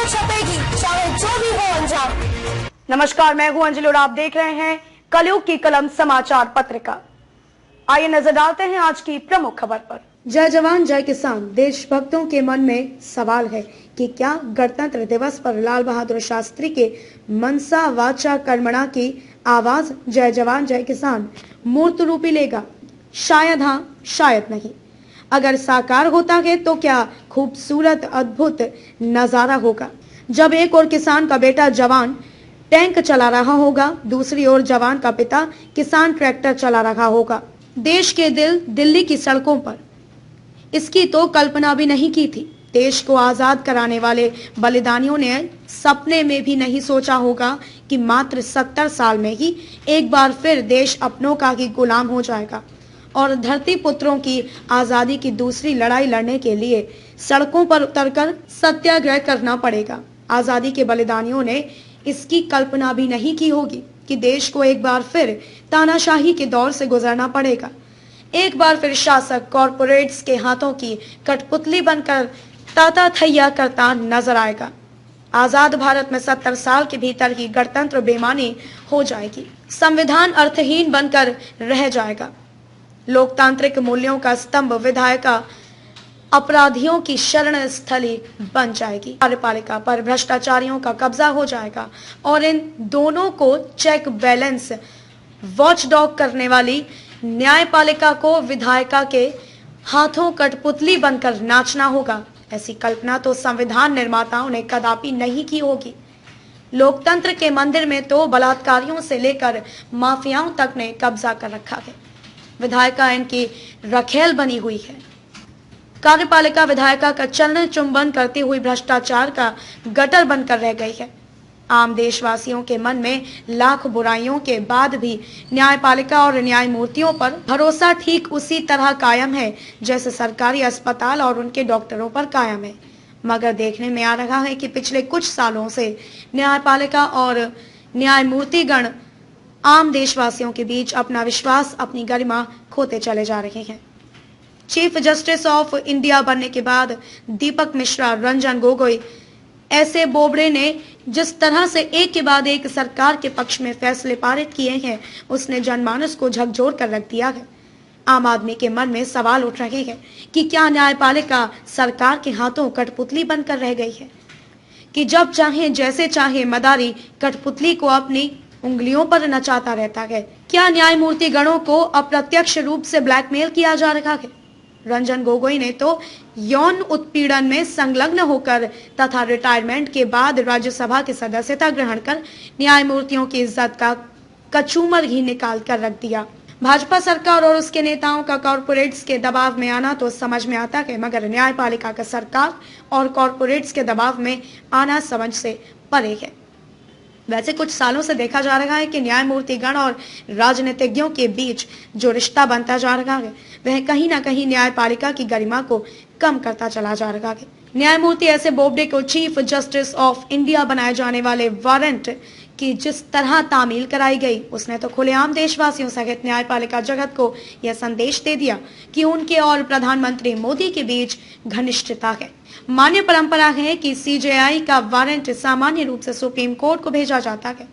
छपेगी, चाहे जो भी हो अंजाम। नमस्कार, मैं हूं अंजलि और आप देख रहे हैं कलयुग की कलम समाचार पत्रिका। आइए नजर डालते हैं आज की प्रमुख खबर पर। जय जवान जय किसान। देशभक्तों के मन में सवाल है कि क्या गणतंत्र दिवस पर लाल बहादुर शास्त्री के मनसा वाचा कर्मणा की आवाज जय जवान जय किसान मूर्त रूपी लेगा? शायद हाँ, शायद नहीं। अगर साकार होता है तो क्या खूबसूरत अद्भुत नजारा होगा, जब एक और किसान का बेटा जवान टैंक चला रहा होगा, दूसरी ओर जवान का पिता किसान ट्रैक्टर चला रहा होगा देश के दिल्ली की सड़कों पर। इसकी तो कल्पना भी नहीं की थी। देश को आजाद कराने वाले बलिदानियों ने सपने में भी नहीं सोचा होगा कि मात्र 70 साल में ही एक बार फिर देश अपनों का ही गुलाम हो जाएगा और धरती पुत्रों की आजादी की दूसरी लड़ाई लड़ने के लिए सड़कों पर उतरकर सत्याग्रह करना पड़ेगा। आजादी के बलिदानियों ने इसकी कल्पना भी नहीं की होगी कि देश को एक बार फिर तानाशाही के दौर से गुजरना पड़ेगा। एक बार फिर शासक कॉरपोरेट्स के हाथों की कठपुतली बनकर ताता थैया करता नजर आएगा। आजाद भारत में 70 साल के भीतर ही गणतंत्र बेमानी हो जाएगी, संविधान अर्थहीन बनकर रह जाएगा, लोकतांत्रिक मूल्यों का स्तंभ विधायिका अपराधियों की शरण स्थली बन जाएगी, कार्यपालिका पर भ्रष्टाचारियों का कब्जा हो जाएगा और इन दोनों को चेक बैलेंस वॉचडॉग करने वाली न्यायपालिका को विधायिका के हाथों कठपुतली बनकर नाचना होगा। ऐसी कल्पना तो संविधान निर्माताओं ने कदापि नहीं की होगी। लोकतंत्र के मंदिर में तो बलात्कारियों से लेकर माफियाओं तक ने कब्जा कर रखा है। विधायिका इनकी रखेल बनी हुई है। कार्यपालिका विधायिका का चरण चुंबन करती हुई भ्रष्टाचार का गटर बनकर रह गई है। आम देशवासियों के मन में लाख बुराइयों के बाद भी न्यायपालिका और न्यायमूर्तियों पर भरोसा ठीक उसी तरह कायम है जैसे सरकारी अस्पताल और उनके डॉक्टरों पर कायम है। मगर देखने में आ रहा है कि पिछले कुछ सालों से न्यायपालिका और न्यायमूर्तिगण आम देशवासियों के बीच अपना विश्वास, अपनी गरिमा खोते चले जा रहे हैं। चीफ जस्टिस ऑफ इंडिया बनने के बाद दीपक मिश्रा, रंजन गोगोई ऐसे बोबड़े ने जिस तरह से एक के बाद एक सरकार के पक्ष में फैसले पारित किए हैं, उसने जनमानस को झकझोर कर रख दिया है। आम आदमी के मन में सवाल उठ रहे हैं कि क्या न्यायपालिका सरकार के हाथों कठपुतली बनकर रह गई है कि जब चाहे जैसे चाहे मदारी कठपुतली को अपनी उंगलियों पर नचाता रहता है? क्या न्यायमूर्ति गणों को अप्रत्यक्ष रूप से ब्लैकमेल किया जा रहा है? रंजन गोगोई ने तो यौन उत्पीड़न में संलग्न होकर तथा रिटायरमेंट के बाद राज्यसभा की सदस्यता ग्रहण कर न्यायमूर्तियों की इज्जत का कचूमर ही निकाल कर रख दिया। भाजपा सरकार और उसके नेताओं का कॉरपोरेट्स के दबाव में आना तो समझ में आता है, मगर न्यायपालिका का सरकार और कॉरपोरेट्स के दबाव में आना समझ से परे है। वैसे कुछ सालों से देखा जा रहा है कि न्यायमूर्तिगण और राजनीतिज्ञों के बीच जो रिश्ता बनता जा रहा है वह कहीं ना कहीं न्यायपालिका की गरिमा को कम करता चला जा रहा है। न्यायमूर्ति ऐसे बोबडे को चीफ जस्टिस ऑफ इंडिया बनाए जाने वाले वारंट की जिस तरह तामील कराई गई, उसने तो खुलेआम देशवासियों सहित न्यायपालिका जगत को यह संदेश दे दिया कि उनके और प्रधानमंत्री मोदी के बीच घनिष्ठता है। मान्य परंपरा है कि सीजेआई का वारंट सामान्य रूप से सुप्रीम कोर्ट को भेजा जाता है।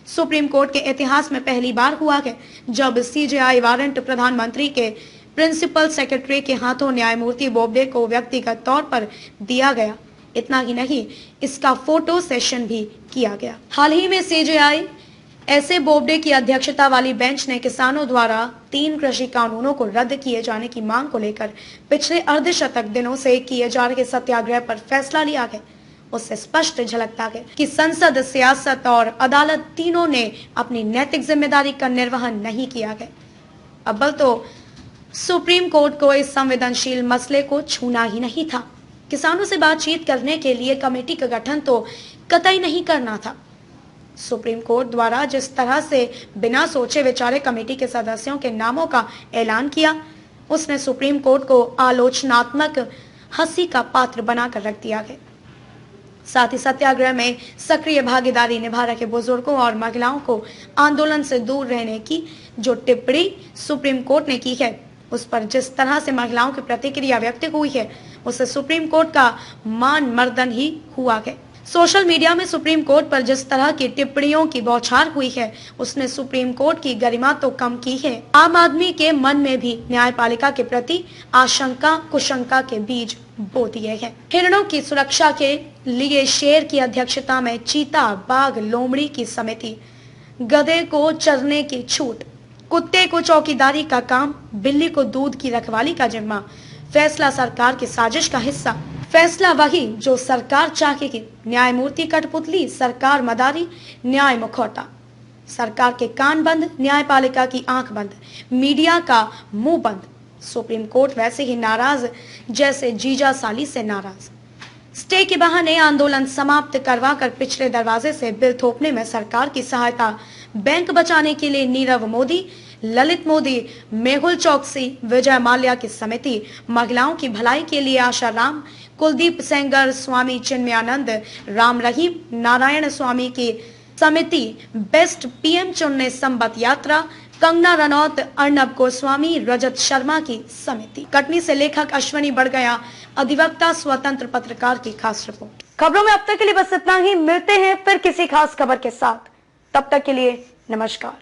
सुप्रीम कोर्ट के इतिहास में पहली बार हुआ है जब सीजेआई वारंट प्रधानमंत्री के प्रिंसिपल सेक्रेटरी के हाथों न्यायमूर्ति बोबडे को व्यक्तिगत तौर पर दिया गया। इतना ही नहीं, इसका फोटो सेशन भी किया गया। हाल ही में सीजेआई ऐसे बोबडे की अध्यक्षता वाली बेंच ने किसानों द्वारा 3 कृषि कानूनों को रद्द किए जाने की मांग को लेकर पिछले अर्धशतक दिनों से किए जा रहे सत्याग्रह पर फैसला लिया है। उससे स्पष्ट झलकता है कि संसद, सियासत और अदालत तीनों ने अपनी नैतिक जिम्मेदारी का निर्वहन नहीं किया है। अव्वल तो सुप्रीम कोर्ट को इस संवेदनशील मसले को छूना ही नहीं था। किसानों से बातचीत करने के लिए कमेटी का गठन तो कतई नहीं करना था। सुप्रीम कोर्ट द्वारा जिस तरह से बिना सोचे विचारे कमेटी के सदस्यों के नामों का ऐलान किया, उसने सुप्रीम कोर्ट को आलोचनात्मक हंसी का पात्र बनाकर रख दिया है। साथ ही सत्याग्रह में सक्रिय भागीदारी निभा रहे बुजुर्गों और महिलाओं को आंदोलन से दूर रहने की जो टिप्पणी सुप्रीम कोर्ट ने की है, उस पर जिस तरह से महिलाओं की प्रतिक्रिया व्यक्त हुई है, उससे सुप्रीम कोर्ट का मान मर्दन ही हुआ है। सोशल मीडिया में सुप्रीम कोर्ट पर जिस तरह की टिप्पणियों की बौछार हुई है, उसने सुप्रीम कोर्ट की गरिमा तो कम की है, आम आदमी के मन में भी न्यायपालिका के प्रति आशंका कुशंका के बीज बो दिए हैं। हिरणों की सुरक्षा के लिए शेर की अध्यक्षता में चीता, बाघ, लोमड़ी की समिति, गधे को चरने की छूट, कुत्ते को चौकीदारी का काम, बिल्ली को दूध की रखवाली का जिम्मा, फैसला सरकार की साजिश का हिस्सा, फैसला वही जो सरकार चाहेगी, न्यायमूर्ति कठपुतली, सरकार मदारी, न्याय मुखौटा, सरकार के कान बंद, न्यायपालिका की आंख बंद, मीडिया का मुंह बंद। सुप्रीम कोर्ट वैसे ही नाराज जैसे जीजा साली से नाराज। स्टे के बहाने आंदोलन समाप्त करवाकर पिछले दरवाजे से बिल थोपने में सरकार की सहायता, बैंक बचाने के लिए नीरव मोदी, ललित मोदी, मेहुल चौकसी, विजय माल्या की समिति, महिलाओं की भलाई के लिए आशा राम, कुलदीप सेंगर, स्वामी चिन्मयानंद, राम रहीम, नारायण स्वामी की समिति, बेस्ट पीएम चुनने संबत यात्रा, कंगना रनौत, अर्नब गोस्वामी, रजत शर्मा की समिति। कटनी से लेखक अश्वनी बढ़ गया, अधिवक्ता स्वतंत्र पत्रकार की खास रिपोर्ट। खबरों में अब तक के लिए बस इतना ही। मिलते हैं फिर किसी खास खबर के साथ, तब तक के लिए नमस्कार।